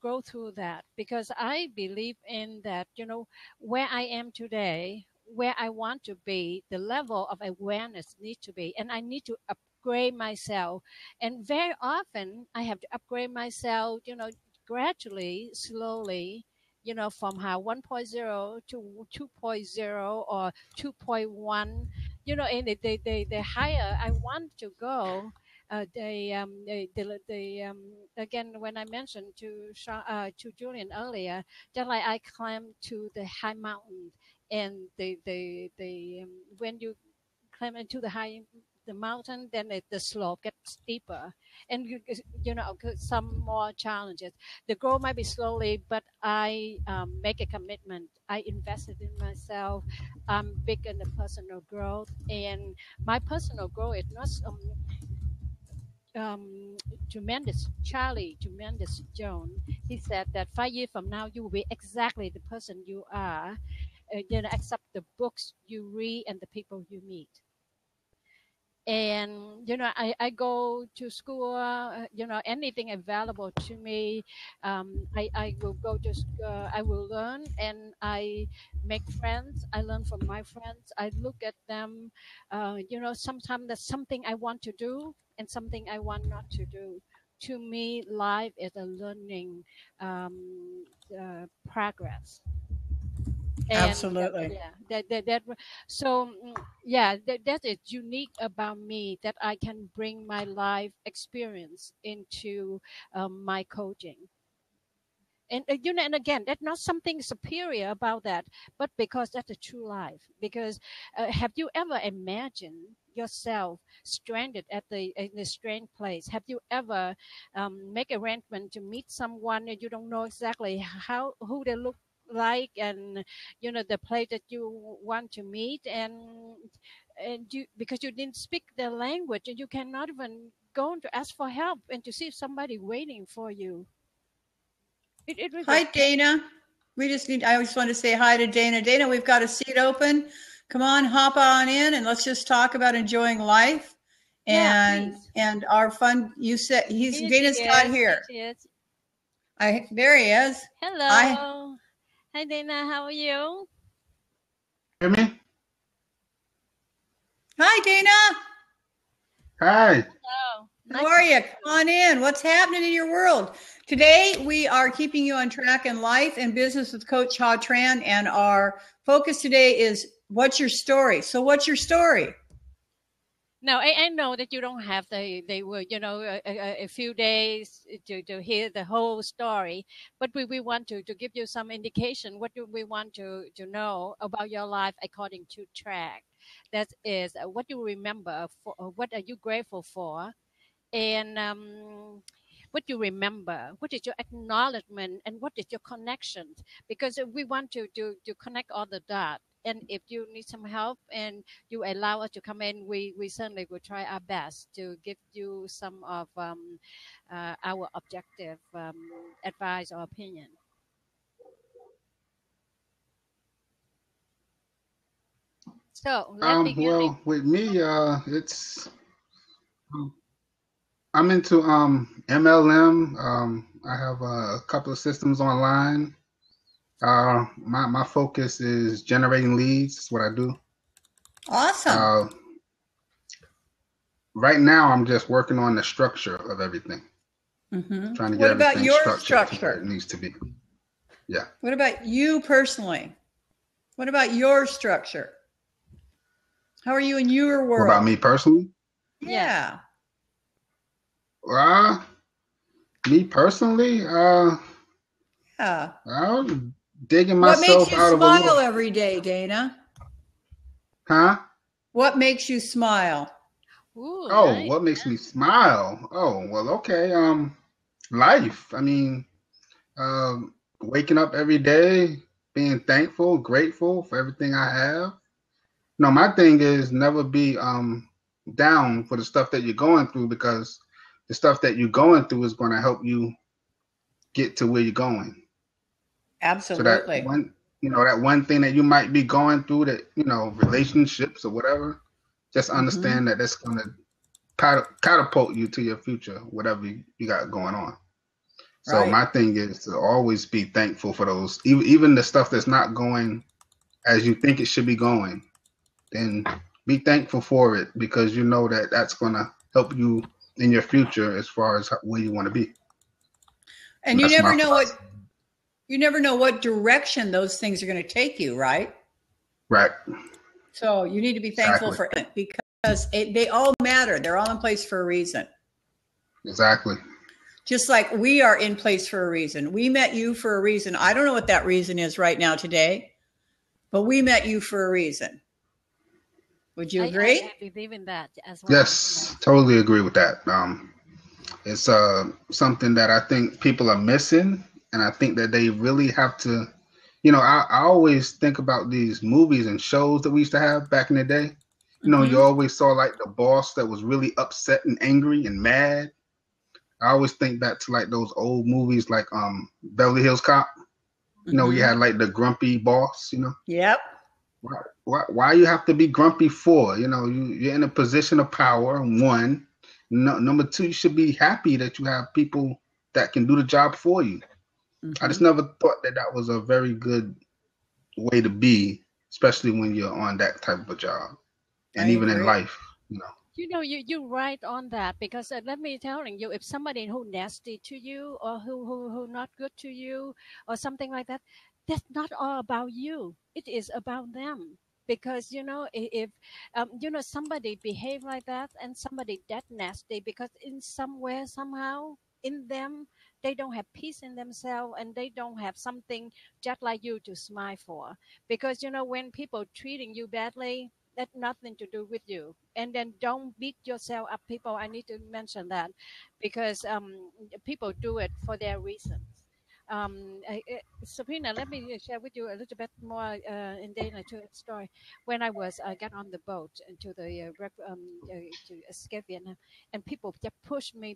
go through that, because I believe in that, where I am today, where I want to be, the level of awareness needs to be, and I need to upgrade myself. And very often I have to upgrade myself, gradually, slowly, from how 1.0 to 2.0 or 2.1, and the higher I want to go, again, when I mentioned to Julian earlier, that like I climbed to the high mountain, and when you climb into the mountain, then the slope gets steeper, and some more challenges. The goal might be slowly, but I make a commitment. I invested in myself. I'm big in the personal growth, and my personal growth is not tremendous Joan. He said that 5 years from now you will be exactly the person you are, except the books you read and the people you meet. And I go to school, anything available to me, I will go to I will learn, and I make friends. I learn from my friends. I look at them. Sometimes there's something I want to do and something I want not to do. To me, life is a learning progress. And Absolutely. that is unique about me, that I can bring my life experience into my coaching. And and again, that's not something superior about that, but because that's a true life. Because have you ever imagined yourself stranded in a strange place? Have you ever make arrangement to meet someone and you don't know exactly who they look like, and the place that you want to meet, and because you didn't speak their language, and you cannot even go to ask for help and to see if somebody waiting for you. Hi, Dana. I just want to say hi to Dana. Dana, we've got a seat open. Come on, hop on in, and let's just talk about enjoying life and our fun. You said Dana's not here. There he is. Hello. Hi, Dana. How are you? Hear me? Hi, Dana. Hi. Hello. How are you? Come on in. What's happening in your world? Today, we are keeping you on track in life and business with Coach Ha Tran, and our focus today is what's your story? So what's your story? No, I know that you don't have they were, a few days to hear the whole story, but we want to give you some indication. What do we want to know about your life according to track? That is what you remember, what are you grateful for, and what you remember, what is your acknowledgement, and what is your connection? Because we want to connect all the dots. And if you need some help and you allow us to come in, we certainly will try our best to give you some of our objective advice or opinion. So let's begin. With me, I'm into MLM. I have a couple of systems online. My focus is generating leads. That's what I do. Awesome. Right now, I'm just working on the structure of everything. Mm-hmm. Trying to what get about everything your structured where it needs to be. Yeah. What about you personally? What about your structure? How are you in your world? What about me personally? Yeah. Me personally, yeah. I'm digging myself out of a little. What makes you smile every day, Dana? Huh? What makes you smile? Ooh, nice. What makes me smile? Oh, well, okay. Life. I mean, waking up every day, being thankful, grateful for everything I have. No, my thing is never be down for the stuff that you're going through, because the stuff that you're going through is going to help you get to where you're going. Absolutely. that one thing that you might be going through, that, relationships or whatever, just understand that that's going to catapult you to your future, whatever you got going on. So Right. my thing is to always be thankful for those, even the stuff that's not going as you think it should be going. Then be thankful for it, because you know that that's going to help you in your future as far as where you want to be. And you never know what direction those things are going to take you, right? Right. So you need to be thankful for it, because they all matter. They're all in place for a reason. Exactly. Just like we are in place for a reason. We met you for a reason. I don't know what that reason is right now today, but we met you for a reason. Would you agree? I believe in that as well. Yes, totally agree with that. It's something that I think people are missing, and I think that they really have to. I always think about these movies and shows that we used to have back in the day. You always saw like the boss that was really upset and angry and mad. I always think back to like those old movies like Beverly Hills Cop. You had like the grumpy boss. Yep. Why you have to be grumpy for? You're in a position of power. One, number two, you should be happy that you have people that can do the job for you. I just never thought that was a very good way to be, especially when you're on that type of a job, and even in life. You're right on that, because let me tell you, if somebody who nasty to you, or who not good to you, or something like that, that's not all about you. It is about them. Because if somebody behave like that, and somebody that nasty, because in somewhere somehow in them, they don't have peace in themselves, and they don't have something just like you to smile for. Because when people treating you badly, that's nothing to do with you. And then don't beat yourself up, people. I need to mention that, because people do it for their reasons. Sabrina, let me share with you a little bit more in Dana to a story. When I got on the boat to to escape Vietnam, and people just pushed me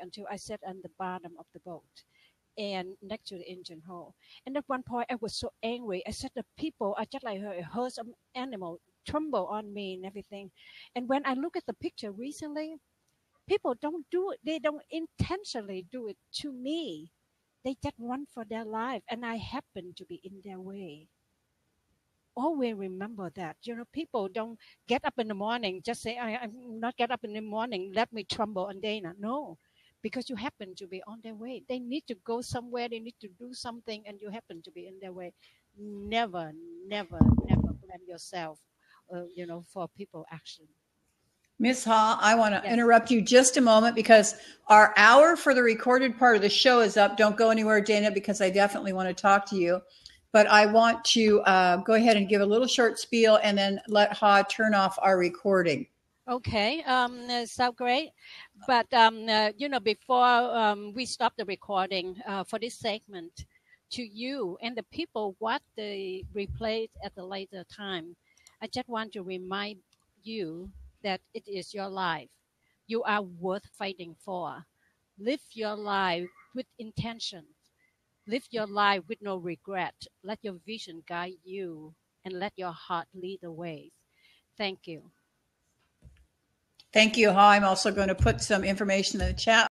until I sat on the bottom of the boat, and next to the engine hole. And at one point, I was so angry. I said, the people are just like a herd of animal, tremble on me and everything. And when I look at the picture recently, people don't do it. They don't intentionally do it to me. They just run for their life, and I happen to be in their way. Always remember that. People don't get up in the morning, just say, I'm not get up in the morning, let me tremble on Dana. No, because you happen to be on their way. They need to go somewhere, they need to do something, and you happen to be in their way. Never, never, never blame yourself, for people action. Miss Ha, I want to interrupt you just a moment, because our hour for the recorded part of the show is up. Don't go anywhere, Dana, because I definitely want to talk to you. But I want to go ahead and give a little short spiel, and then let Ha turn off our recording. Okay, so great. But, before we stop the recording for this segment, to you and the people what they replayed at the later time, I just want to remind you that it is your life. You are worth fighting for. Live your life with intention. Live your life with no regret. Let your vision guide you, and let your heart lead the way. Thank you. Thank you, Ha. I'm also going to put some information in the chat